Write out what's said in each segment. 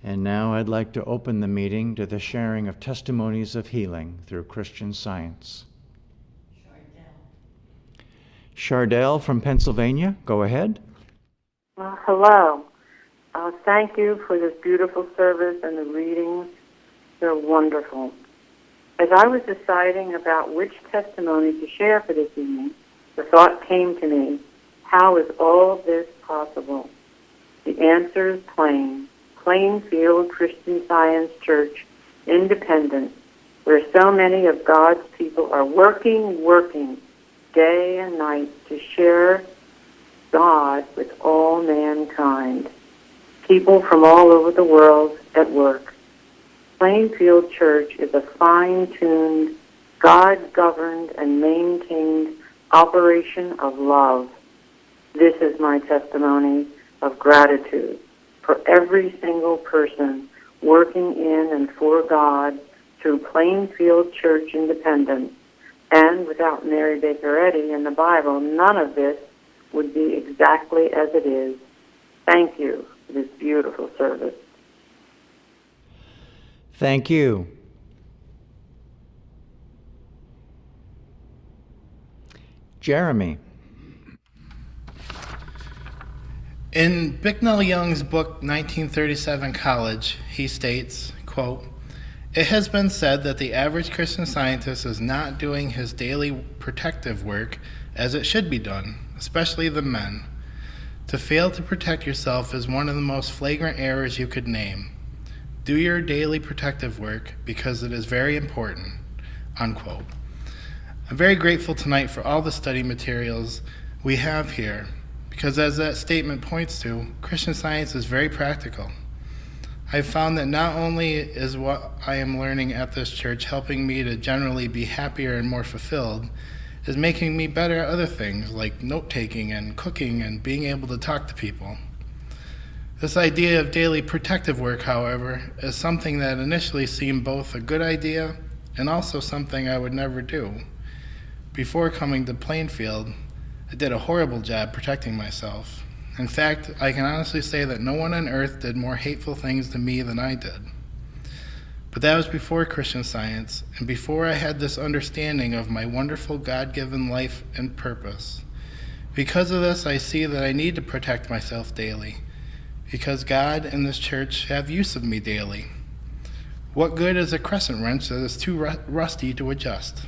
And now I'd like to open the meeting to the sharing of testimonies of healing through Christian Science. Chardell from Pennsylvania, go ahead. Hello. Thank you for this beautiful service and the readings. They're wonderful. As I was deciding about which testimony to share for this evening, the thought came to me, how is all this possible? The answer is plain. Plainfield Christian Science Church, Independent, where so many of God's people are working day and night to share God with all mankind. People from all over the world at work. Plainfield Church is a fine-tuned, God-governed and maintained operation of love. This is my testimony of gratitude for every single person working in and for God through Plainfield Church Independent. And without Mary Baker Eddy and the Bible, none of this would be exactly as it is. Thank you for this beautiful service. Thank you. Jeremy. In Bicknell Young's book, 1937 College, he states, quote, "It has been said that the average Christian Scientist is not doing his daily protective work as it should be done, especially the men. To fail to protect yourself is one of the most flagrant errors you could name. Do your daily protective work because it is very important," unquote. I'm very grateful tonight for all the study materials we have here, because as that statement points to, Christian Science is very practical. I've found that not only is what I am learning at this church helping me to generally be happier and more fulfilled, is making me better at other things like note-taking and cooking and being able to talk to people. This idea of daily protective work, however, is something that initially seemed both a good idea and also something I would never do. Before coming to Plainfield, I did a horrible job protecting myself. In fact, I can honestly say that no one on earth did more hateful things to me than I did. But that was before Christian Science, and before I had this understanding of my wonderful God-given life and purpose. Because of this, I see that I need to protect myself daily, because God and this church have use of me daily. What good is a crescent wrench that is too rusty to adjust?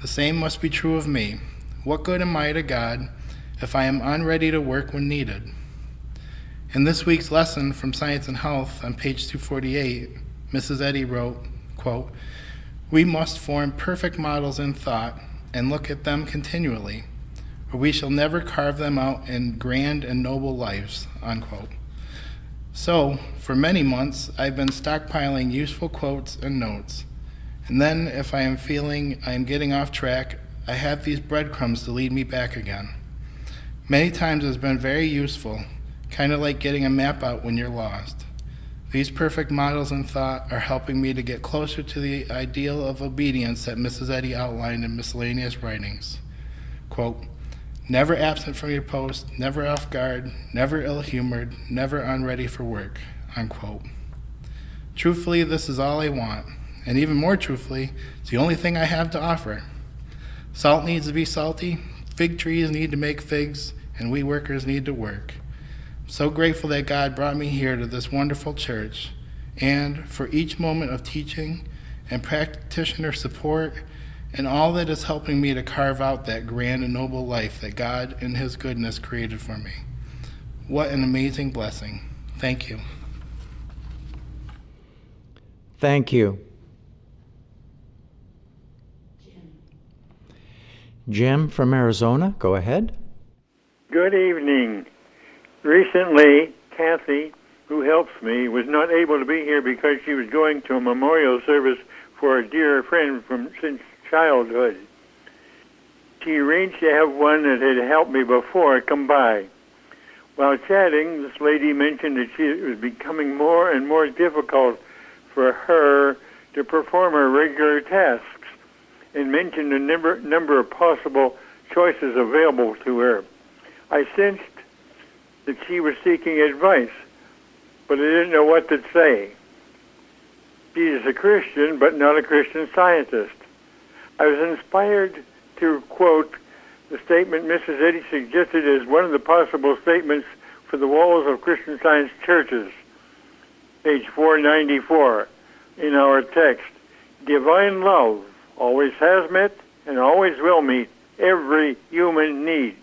The same must be true of me. What good am I to God if I am unready to work when needed? In this week's lesson from Science and Health on page 248, Mrs. Eddy wrote, quote, "We must form perfect models in thought and look at them continually, or we shall never carve them out in grand and noble lives," unquote. So, for many months, I've been stockpiling useful quotes and notes. And then, if I am feeling I am getting off track, I have these breadcrumbs to lead me back again. Many times it's been very useful, kind of like getting a map out when you're lost. These perfect models in thought are helping me to get closer to the ideal of obedience that Mrs. Eddy outlined in miscellaneous writings. Quote, "Never absent from your post, never off guard, never ill-humored, never unready for work," unquote. Truthfully, this is all I want, and even more truthfully, it's the only thing I have to offer. Salt needs to be salty, fig trees need to make figs, and we workers need to work. I'm so grateful that God brought me here to this wonderful church, and for each moment of teaching and practitioner support and all that is helping me to carve out that grand and noble life that God in His goodness created for me. What an amazing blessing. Thank you. Thank you. Jim from Arizona, go ahead. Good evening. Recently, Kathy, who helps me, was not able to be here because she was going to a memorial service for a dear friend from since childhood. She arranged to have one that had helped me before come by. While chatting, this lady mentioned that it was becoming more and more difficult for her to perform her regular tasks, and mentioned a number of possible choices available to her. I sensed that she was seeking advice, but I didn't know what to say. She is a Christian, but not a Christian Scientist. I was inspired to quote the statement Mrs. Eddy suggested as one of the possible statements for the walls of Christian Science churches. Page 494 in our text. Divine love always has met and always will meet every human need.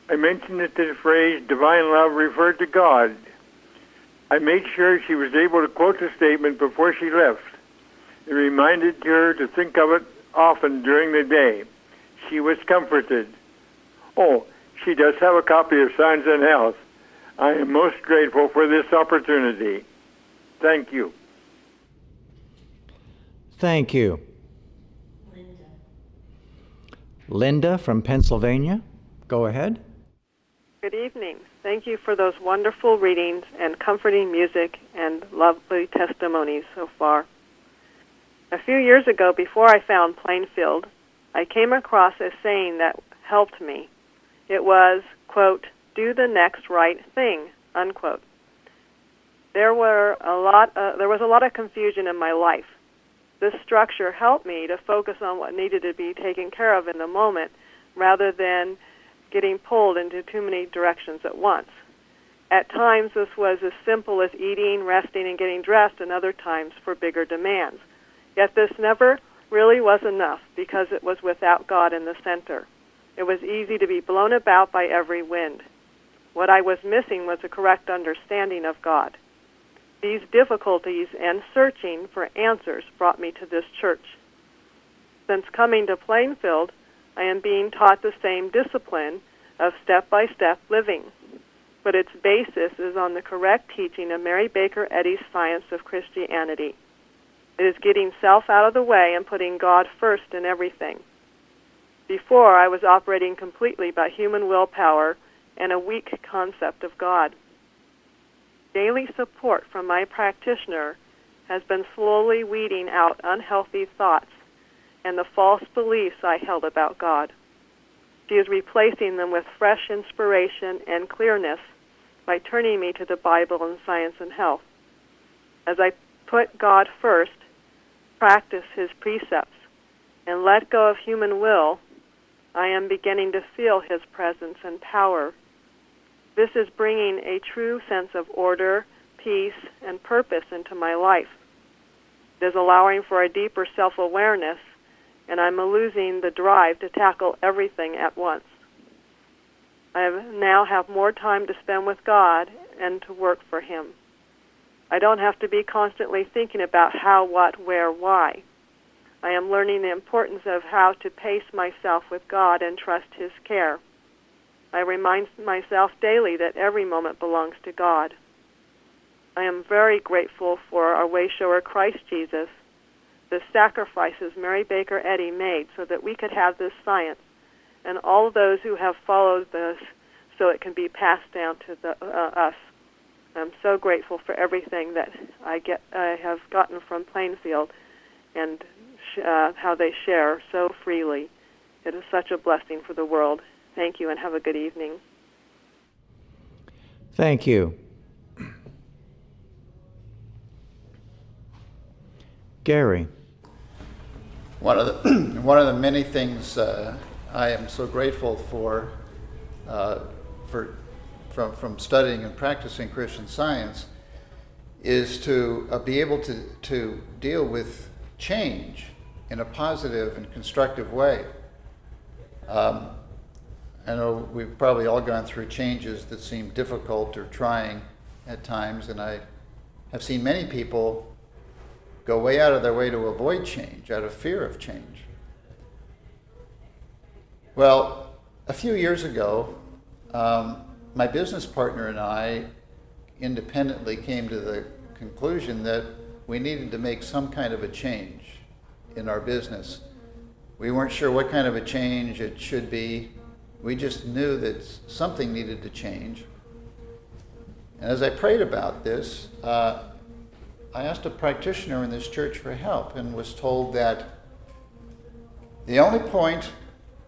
I mentioned that the phrase divine love referred to God. I made sure she was able to quote the statement before she left. It reminded her to think of it often during the day. She was comforted. Oh, she does have a copy of Science and Health. I am most grateful for this opportunity. Thank you. Thank you. Linda from Pennsylvania, go ahead. Good evening. Thank you for those wonderful readings and comforting music and lovely testimonies so far. A few years ago, before I found Plainfield, I came across a saying that helped me. It was, quote, "Do the next right thing," unquote. There was a lot of confusion in my life. This structure helped me to focus on what needed to be taken care of in the moment rather than getting pulled into too many directions at once. At times, this was as simple as eating, resting, and getting dressed, and other times for bigger demands. Yet this never really was enough because it was without God in the center. It was easy to be blown about by every wind. What I was missing was a correct understanding of God. These difficulties and searching for answers brought me to this church. Since coming to Plainfield, I am being taught the same discipline of step-by-step living, but its basis is on the correct teaching of Mary Baker Eddy's Science of Christianity. It is getting self out of the way and putting God first in everything. Before, I was operating completely by human willpower and a weak concept of God. Daily support from my practitioner has been slowly weeding out unhealthy thoughts and the false beliefs I held about God. She is replacing them with fresh inspiration and clearness by turning me to the Bible and Science and Health. As I put God first, practice His precepts, and let go of human will, I am beginning to feel His presence and power. This is bringing a true sense of order, peace, and purpose into my life. It is allowing for a deeper self-awareness, and I'm losing the drive to tackle everything at once. I now have more time to spend with God and to work for Him. I don't have to be constantly thinking about how, what, where, why. I am learning the importance of how to pace myself with God and trust His care. I remind myself daily that every moment belongs to God. I am very grateful for our way-shower Christ Jesus, the sacrifices Mary Baker Eddy made so that we could have this science, and all of those who have followed this so it can be passed down to us. I'm so grateful for everything that I have gotten from Plainfield and how they share so freely. It is such a blessing for the world. Thank you and have a good evening. Thank you. Gary. One of the many things I am so grateful for from studying and practicing Christian Science is to be able to deal with change in a positive and constructive way. I know we've probably all gone through changes that seem difficult or trying at times, and I have seen many people go way out of their way to avoid change, out of fear of change. Well, a few years ago, my business partner and I independently came to the conclusion that we needed to make some kind of a change in our business. We weren't sure what kind of a change it should be. We just knew that something needed to change. And as I prayed about this, I asked a practitioner in this church for help and was told that the only point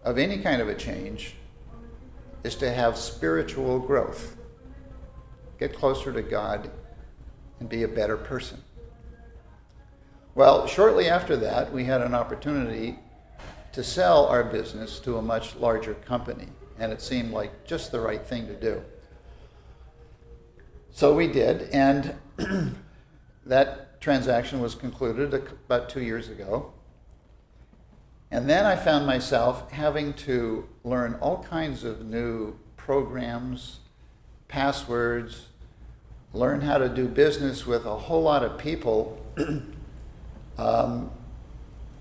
of any kind of a change is to have spiritual growth. Get closer to God and be a better person. Well, shortly after that, we had an opportunity to sell our business to a much larger company, and it seemed like just the right thing to do. So we did, and that transaction was concluded about 2 years ago. And then I found myself having to learn all kinds of new programs, passwords, learn how to do business with a whole lot of people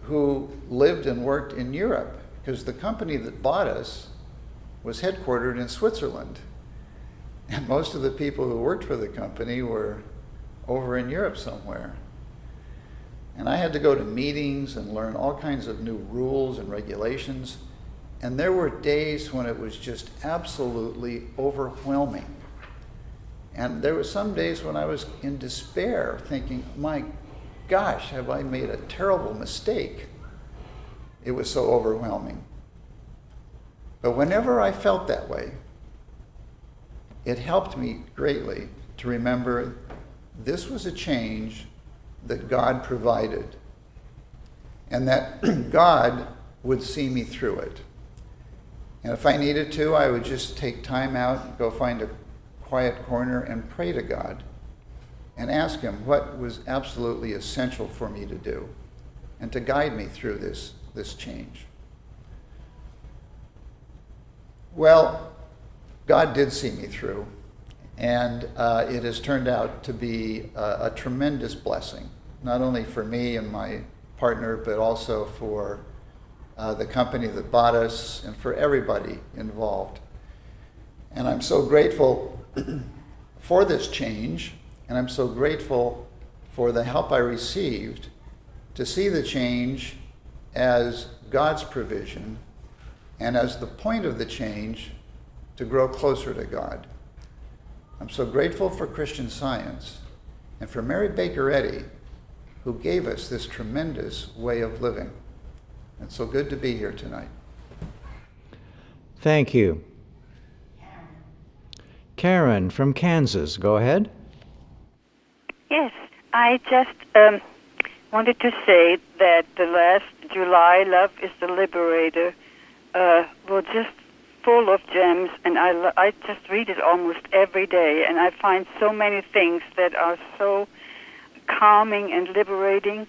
who lived and worked in Europe, because the company that bought us was headquartered in Switzerland. And most of the people who worked for the company were over in Europe somewhere. And I had to go to meetings and learn all kinds of new rules and regulations. And there were days when it was just absolutely overwhelming. And there were some days when I was in despair, thinking, my gosh, have I made a terrible mistake? It was so overwhelming. But whenever I felt that way, it helped me greatly to remember this was a change that God provided, and that God would see me through it. And if I needed to, I would just take time out, go find a quiet corner and pray to God and ask him what was absolutely essential for me to do and to guide me through this change. Well, God did see me through, and it has turned out to be a tremendous blessing, not only for me and my partner, but also for the company that bought us and for everybody involved. And I'm so grateful for this change, and I'm so grateful for the help I received to see the change as God's provision and as the point of the change to grow closer to God. I'm so grateful for Christian Science and for Mary Baker Eddy, who gave us this tremendous way of living. It's so good to be here tonight. Thank you. Karen from Kansas, go ahead. Yes, I just wanted to say that the last July, Love is the Liberator, was just full of gems, and I just read it almost every day, and I find so many things that are so calming and liberating,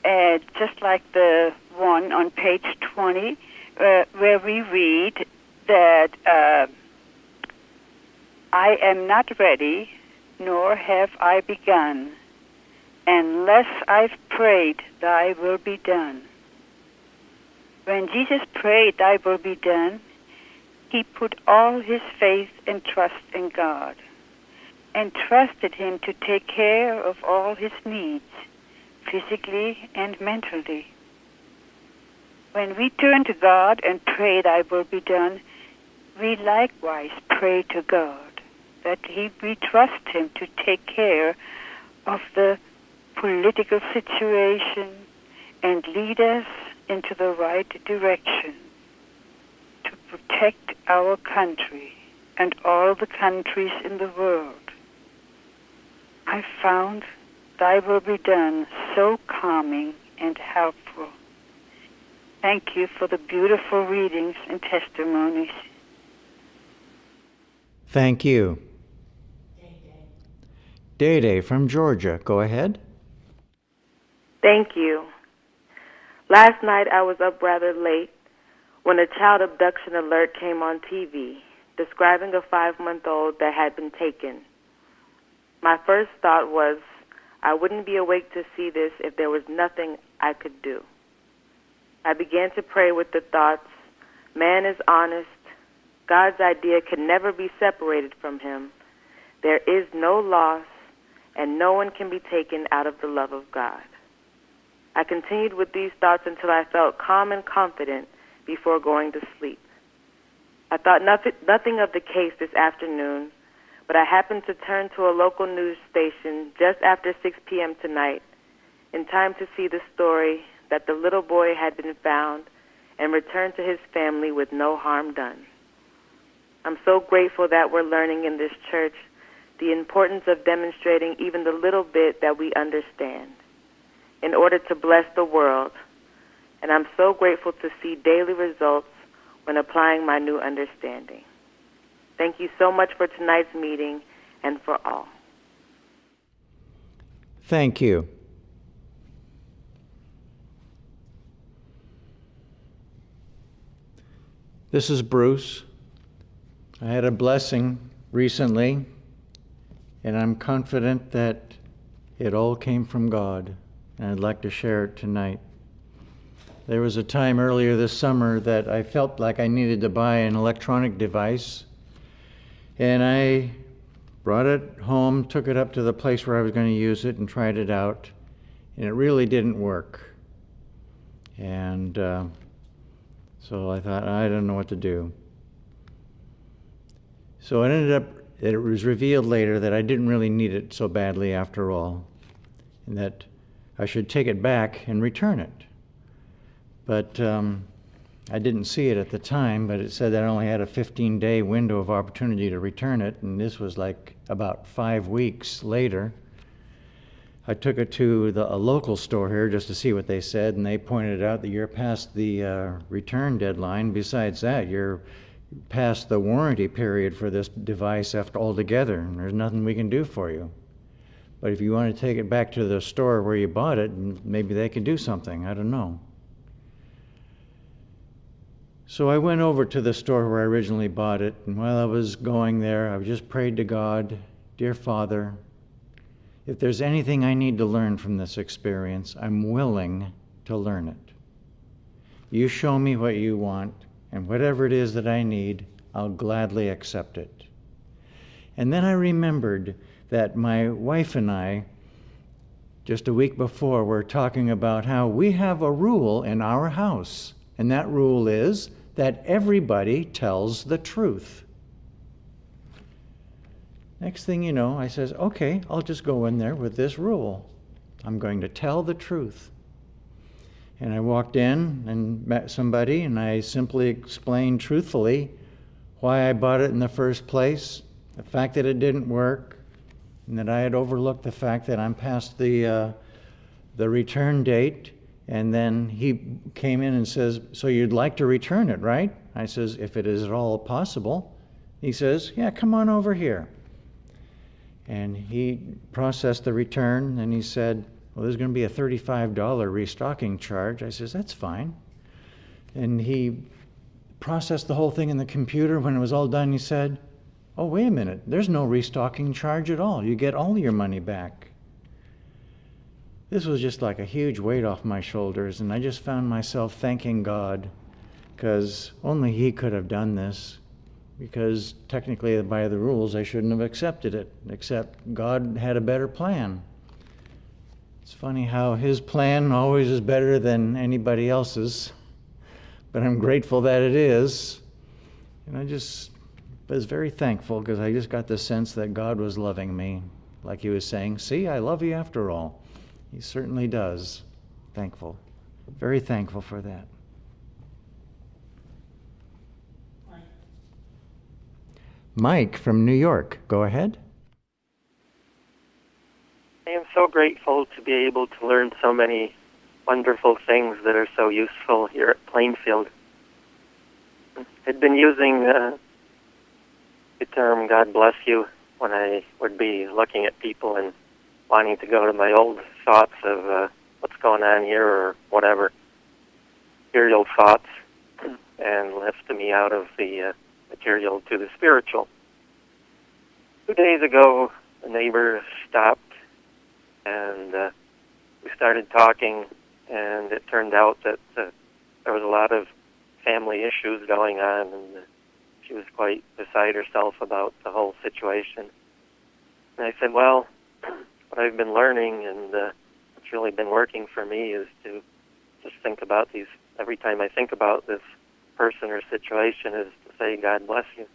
just like the one on page 20, where we read that I am not ready, nor have I begun, unless I've prayed, thy will be done. When Jesus prayed, thy will be done, he put all his faith and trust in God and trusted him to take care of all his needs, physically and mentally. When we turn to God and pray, thy will be done, we likewise pray to God that we trust him to take care of the political situation and lead us into the right direction to protect our country and all the countries in the world. I found thy will be done so calming and helpful. Thank you for the beautiful readings and testimonies. Thank you. Day from Georgia, go ahead. Thank you. Last night I was up rather late when a child abduction alert came on TV describing a 5-month-old that had been taken. My first thought was I wouldn't be awake to see this if there was nothing I could do. I began to pray with the thoughts, man is honest, God's idea can never be separated from him, there is no loss, and no one can be taken out of the love of God. I continued with these thoughts until I felt calm and confident before going to sleep. I thought nothing of the case this afternoon, but I happened to turn to a local news station just after 6 p.m. tonight in time to see the story that the little boy had been found and returned to his family with no harm done. I'm so grateful that we're learning in this church the importance of demonstrating even the little bit that we understand in order to bless the world. And I'm so grateful to see daily results when applying my new understanding. Thank you so much for tonight's meeting and for all. Thank you. This is Bruce. I had a blessing recently, and I'm confident that it all came from God, and I'd like to share it tonight. There was a time earlier this summer that I felt like I needed to buy an electronic device, and I brought it home, took it up to the place where I was going to use it, and tried it out, and it really didn't work. And so I thought, I don't know what to do. So it was revealed later that I didn't really need it so badly after all, and that I should take it back and return it. But I didn't see it at the time, but it said that I only had a 15-day window of opportunity to return it, and this was like about 5 weeks later. I took it to a local store here just to see what they said, and they pointed out that you're past the return deadline. Besides that, you're past the warranty period for this device altogether, and there's nothing we can do for you. But if you want to take it back to the store where you bought it, maybe they can do something. I don't know. So I went over to the store where I originally bought it, and while I was going there, I just prayed to God, Dear Father, if there's anything I need to learn from this experience, I'm willing to learn it. You show me what you want, and whatever it is that I need, I'll gladly accept it. And then I remembered that my wife and I, just a week before, were talking about how we have a rule in our house, and that rule is that everybody tells the truth. Next thing you know, I says, okay, I'll just go in there with this rule. I'm going to tell the truth. And I walked in and met somebody, and I simply explained truthfully why I bought it in the first place, the fact that it didn't work, and that I had overlooked the fact that I'm past the return date. And then he came in and says, so you'd like to return it, right? I says, if it is at all possible. He says, yeah, come on over here. And he processed the return, and he said, well, there's going to be a $35 restocking charge. I says, that's fine. And he processed the whole thing in the computer. When it was all done, he said, oh, wait a minute, there's no restocking charge at all. You get all your money back. This was just like a huge weight off my shoulders, and I just found myself thanking God, because only He could have done this, because technically by the rules I shouldn't have accepted it, except God had a better plan. It's funny how His plan always is better than anybody else's, but I'm grateful that it is, and I just was very thankful, because I just got the sense that God was loving me, like He was saying, see, I love you after all. He certainly does. Thankful. Very thankful for that. Mike from New York, go ahead. I am so grateful to be able to learn so many wonderful things that are so useful here at Plainfield. I'd been using the term God bless you when I would be looking at people and wanting to go to my old thoughts of what's going on here or whatever, material thoughts, and lift me out of the material to the spiritual. 2 days ago, a neighbor stopped, and we started talking, and it turned out that there was a lot of family issues going on, and she was quite beside herself about the whole situation. And I said, well, what I've been learning and what's really been working for me is to just think about these, every time I think about this person or situation, is to say, God bless you.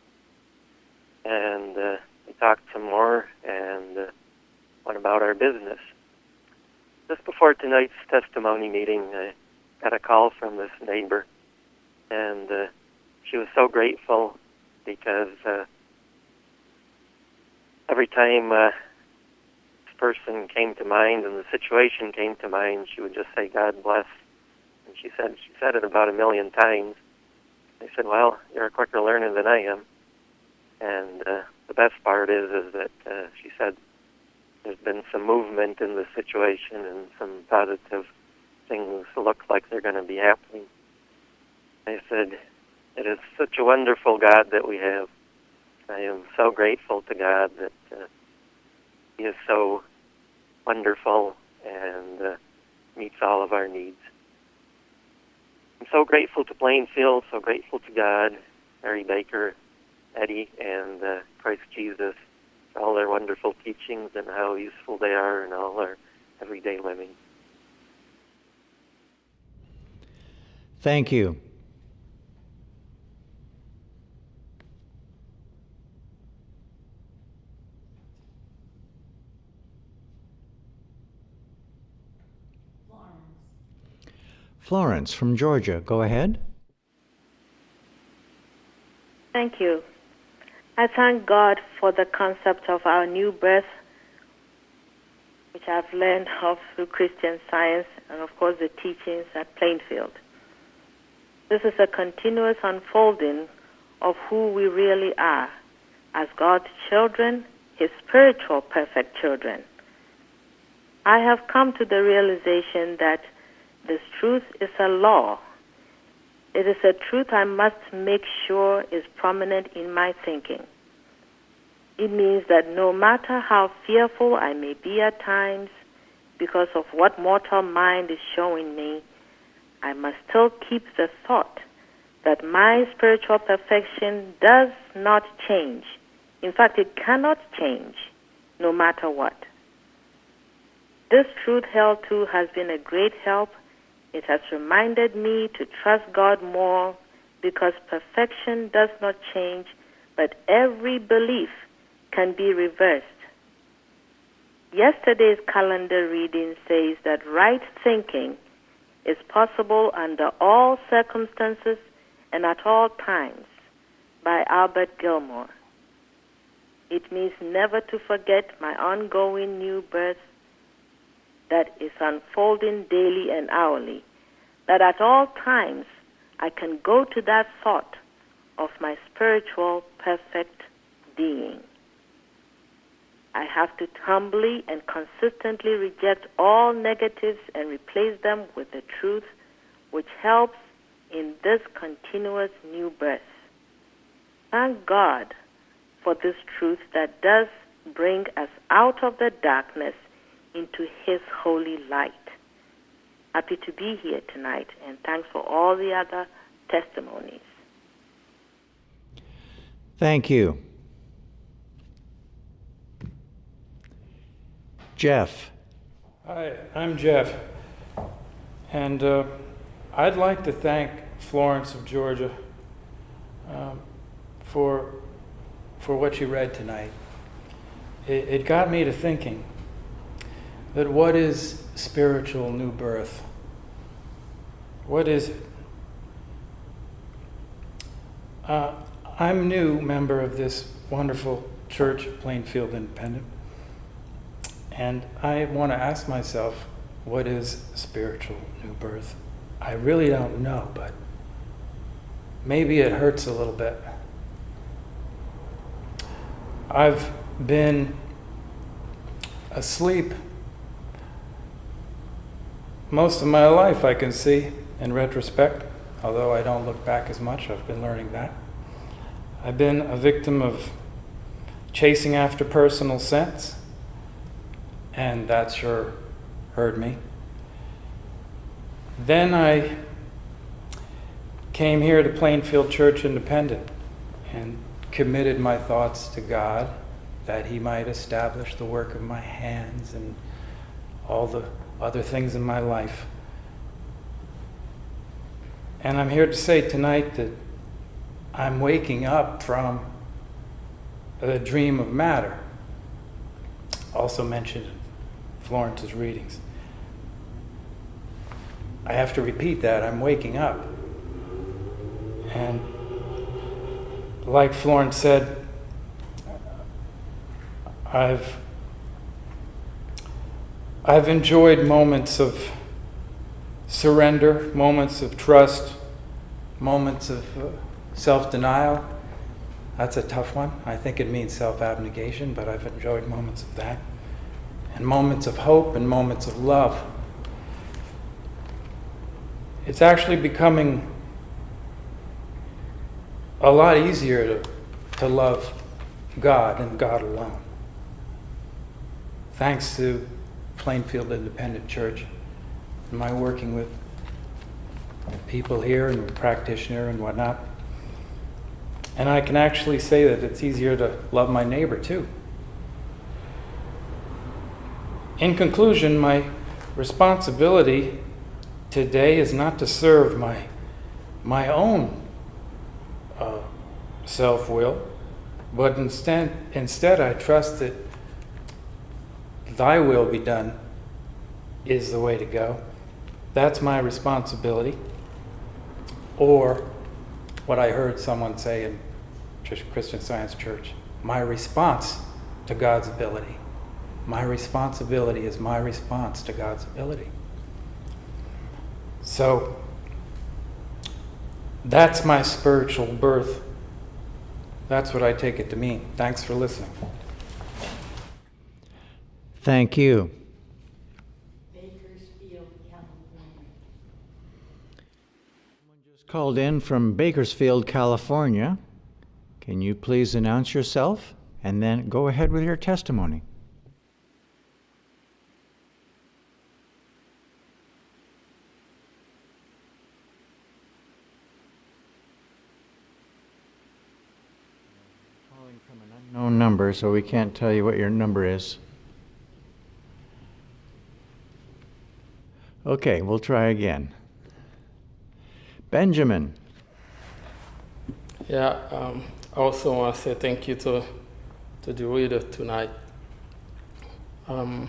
And we talked some more and went about our business. Just before tonight's testimony meeting, I got a call from this neighbor, and she was so grateful because every time this person came to mind and the situation came to mind, she would just say, "God bless." And she said it about 1,000,000 times. I said, "Well, you're a quicker learner than I am." And the best part is that she said there's been some movement in the situation and some positive things look like they're going to be happening. I said, it is such a wonderful God that we have. I am so grateful to God that He is so wonderful and meets all of our needs. I'm so grateful to Plainfield, so grateful to God, Mary Baker, Eddie, and Christ Jesus for all their wonderful teachings and how useful they are in all our everyday living. Thank you. Florence from Georgia, go ahead. Thank you. I thank God for the concept of our new birth, which I've learned of through Christian Science and, of course, the teachings at Plainfield. This is a continuous unfolding of who we really are as God's children, His spiritual perfect children. I have come to the realization that this truth is a law. It is a truth I must make sure is prominent in my thinking. It means that no matter how fearful I may be at times because of what mortal mind is showing me, I must still keep the thought that my spiritual perfection does not change. In fact, it cannot change, no matter what. This truth held to has been a great help. It has reminded me to trust God more because perfection does not change, but every belief can be reversed. Yesterday's calendar reading says that right thinking is possible under all circumstances and at all times by Albert Gilmore. It means never to forget my ongoing new birth that is unfolding daily and hourly, that at all times I can go to that thought of my spiritual perfect being. I have to humbly and consistently reject all negatives and replace them with the truth which helps in this continuous new birth. Thank God for this truth that does bring us out of the darkness into His holy light. Happy to be here tonight, and thanks for all the other testimonies. Thank you. Jeff. Hi, I'm Jeff, and I'd like to thank Florence of Georgia for what she read tonight. It got me to thinking that what is spiritual new birth? What is it? I'm a new member of this wonderful Church of Plainfield Independent, and I want to ask myself, what is spiritual new birth? I really don't know, but maybe it hurts a little bit. I've been asleep most of my life, I can see, in retrospect, although I don't look back as much. I've been learning that. I've been a victim of chasing after personal sense, and that sure hurt me. Then I came here to Plainfield Church Independent and committed my thoughts to God that He might establish the work of my hands and all the other things in my life. And I'm here to say tonight that I'm waking up from a dream of matter, also mentioned in Florence's readings. I have to repeat that, I'm waking up. And like Florence said, I've enjoyed moments of surrender, moments of trust, moments of self-denial. That's a tough one. I think it means self-abnegation, but I've enjoyed moments of that. And moments of hope and moments of love. It's actually becoming a lot easier to love God and God alone. Thanks to Plainfield Independent Church and my working with people here and practitioner and whatnot. And I can actually say that it's easier to love my neighbor too. In conclusion, my responsibility today is not to serve my own self-will, but instead I trust that thy will be done is the way to go. That's my responsibility. Or what I heard someone say in Christian Science Church, my response to God's ability. My responsibility is my response to God's ability. So that's my spiritual birth. That's what I take it to mean. Thanks for listening. Thank you. Bakersfield, California. Someone just called in from Bakersfield, California. Can you please announce yourself and then go ahead with your testimony? Calling from an unknown number, so we can't tell you what your number is. Okay, we'll try again. Benjamin. Yeah, I also want to say thank you to the reader tonight. About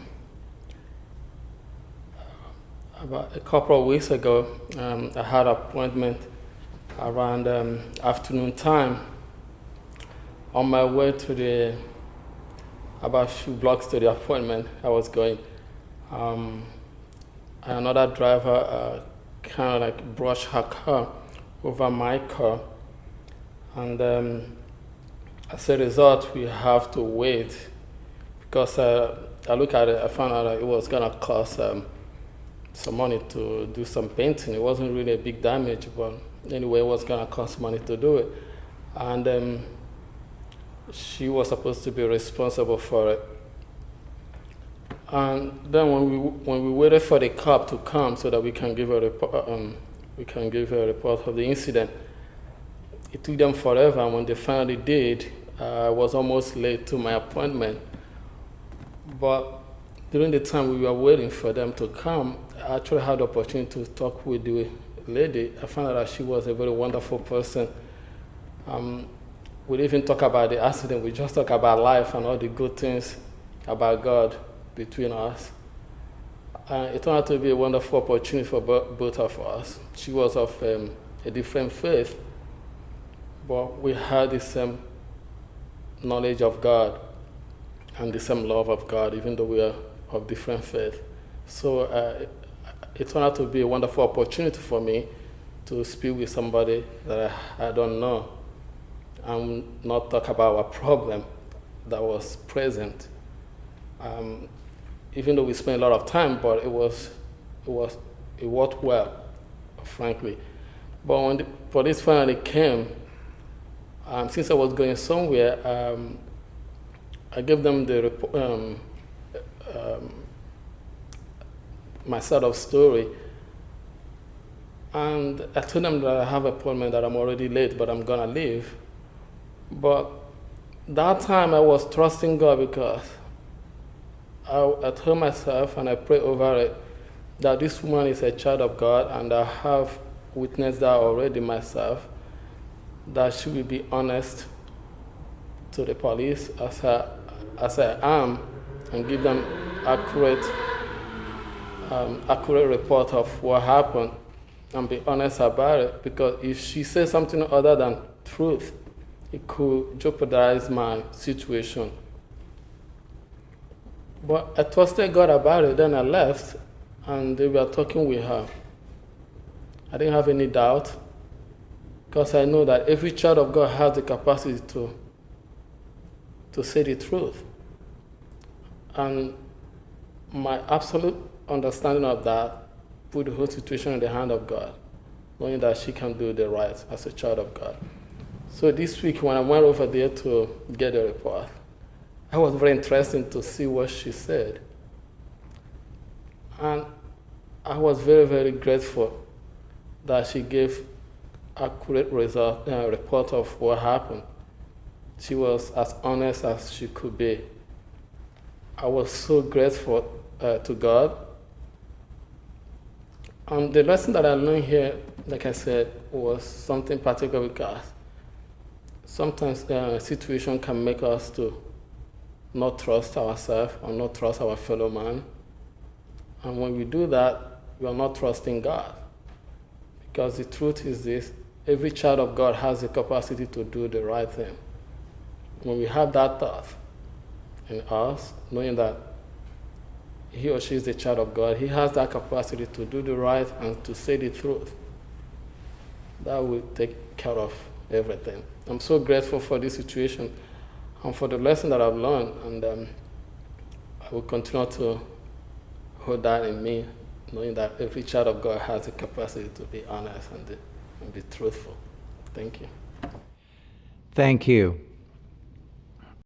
a couple of weeks ago, I had an appointment around afternoon time. On my way to about a few blocks to the appointment I was going, another driver kind of like brushed her car over my car. And as a result, we have to wait because I look at it, I found out that it was going to cost some money to do some painting. It wasn't really a big damage, but anyway, it was going to cost money to do it. And she was supposed to be responsible for it. And then when we waited for the cop to come so that we can give a report of the incident, it took them forever. And when they finally did, I was almost late to my appointment. But during the time we were waiting for them to come, I actually had the opportunity to talk with the lady. I found out that she was a very wonderful person. We didn't even talk about the accident. We just talked about life and all the good things about God between us. It turned out to be a wonderful opportunity for both of us. She was of a different faith, but we had the same knowledge of God and the same love of God, even though we are of different faith. So it turned out to be a wonderful opportunity for me to speak with somebody that I don't know and not talk about a problem that was present. Even though we spent a lot of time, but it worked well, frankly. But when the police finally came, since I was going somewhere, I gave them my side of story, and I told them that I have an appointment, that I'm already late, but I'm gonna leave. But that time I was trusting God because I told myself, and I prayed over it, that this woman is a child of God, and I have witnessed that already myself, that she will be honest to the police as I am, and give them accurate report of what happened, and be honest about it. Because if she says something other than truth, it could jeopardize my situation. But I trusted God about it. Then I left, and they were talking with her. I didn't have any doubt, because I know that every child of God has the capacity to say the truth. And my absolute understanding of that put the whole situation in the hand of God, knowing that she can do the right as a child of God. So this week, when I went over there to get a report, I was very interested to see what she said. And I was very, very grateful that she gave accurate report of what happened. She was as honest as she could be. I was so grateful to God. The lesson that I learned here, like I said, was something particular because sometimes the situation can make us to not trust ourselves or not trust our fellow man. And when we do that, we are not trusting God. Because the truth is this, every child of God has the capacity to do the right thing. When we have that thought in us, knowing that he or she is the child of God, he has that capacity to do the right and to say the truth. That will take care of everything. I'm so grateful for this situation and for the lesson that I've learned, and I will continue to hold that in me, knowing that every child of God has the capacity to be honest and be truthful. Thank you. Thank you.